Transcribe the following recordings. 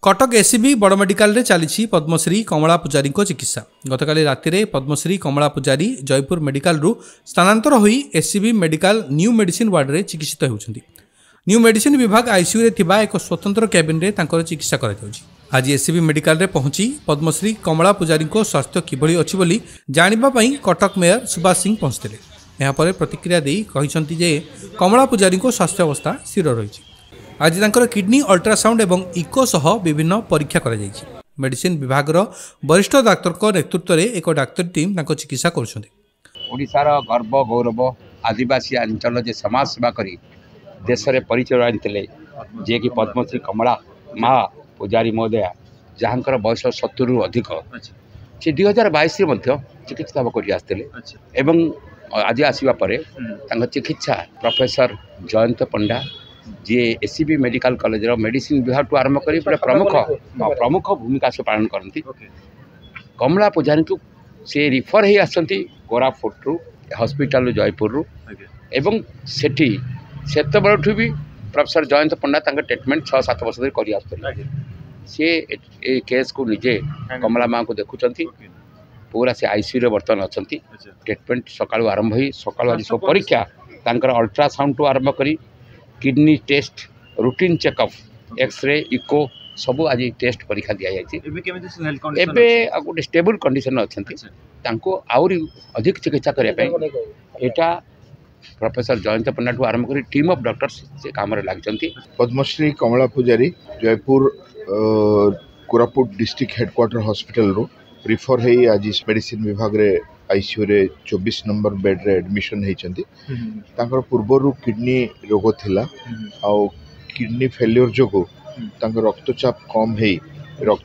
Cuttack SCB बड़ medical रे चली पद्मश्री कमला पूजारी चिकित्सा गतकाली राति पद्मश्री कमला पूजारी जयपुर मेडिकल रु स्थानांतर होई SCB medical new medicine ward रे चिकित्सित होउछंती। न्यू मेडिसिन विभाग आईसीयू रे थिबा एक स्वतंत्र कैबिन रे तांकर चिकित्सा करा जाउछि। आज एससीबी मेडिकल रे पहुंची पद्मश्री कमला पूजारी को स्वास्थ्य किभଳି अछि बोली जानिबा पई कटक मेयर सुभाष सिंह पहुंचथिले। यहाँ पर प्रतिक्रिया देई कहिसंती जे कमला पूजारी को स्वास्थ्य अवस्था स्थिर रहिछि। आज तांकर किडनी अल्ट्रासाउंड एवं इको सह विभिन्न परीक्षा करा जायछि। मेडिसिन विभाग वरिष्ठ डाक्तर को नेतृत्व में एक डाक्तर टीम तांको चिकित्सा करुछंती। ओडिशार गर्व गौरव आदिवासी अंचल जे समाज सेवा करी देश रे परिचय आनिथिले जे कि पद्मश्री कमला मा पूजारी महोदया जहाँकर बयस 70 रु अधिक से 2022 रे चिकित्सा करी आस्थिले एवं आज आसीबा परे तांको चिकित्सा प्रोफेसर जयंत पंडा जी एससीबी मेडिकल कॉलेज मेडिसिन विभाग टू आरंभ करी प्रमुख भूमिका से पालन करती। कमला पूजारी को से रिफर ही आसती कोरापुट रु हॉस्पिटल जयपुर रु एवं सेठी सेत बड़ठू भी प्रोफेसर जयंत पंडा ट्रीटमेंट 6-7 वर्ष धरि करी आसुले। से ए केस को निजे कमला माँ को देखुंत पूरा से आईसीयू रे बर्तमान अच्छा ट्रीटमेंट सकाळु आरंभ ही सकाळु आज सब परीक्षा अल्ट्रासाउंड टू आरंभ करी kidney test routine checkup x-ray echo सब आज टेस्ट परीक्षा दि जाए। गोटे स्टेबल कंडीशन अच्छा आउरी अधिक चिकित्सा करने यहाँ प्रोफेसर जयंत पंडा ठू आरंभ कर टीम ऑफ डॉक्टर्स से काम लगी। Padmashri Kamala Pujari Jeypore Koraput district headquarter hospital रो रिफर है आज मेडिसिन विभाग रे आईसीयू रे 24 नंबर बेड रे एडमिशन होती। पूर्वर किडनी रोग थिला आ किडनी फेल्योर जोगो रक्तचाप कम हो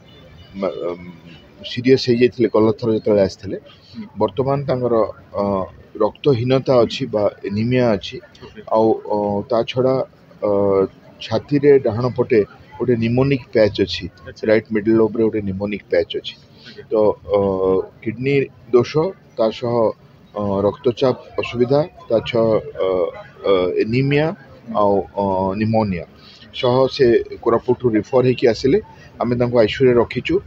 सीरीयस हो जाते गलथर जो आसते बर्तमान रक्तहीनता अच्छी एनीमिया अच्छी आ छड़ा छाती रे डाहाण पटे गोटे निमोनिक पैच अच्छी राइट मिडल लोब रे गोटे निमोनिक पैच अच्छी। तो किडनी दोष ता रक्तचाप असुविधा ता एनीमिया आ निमोनिया सह से कोरापुट रिफर होकर आसिले आम आईसीयू रे रखीचु।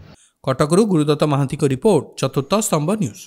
कटकरू गुरुदत्त महांती को रिपोर्ट चतुर्थ स्तंभ न्यूज।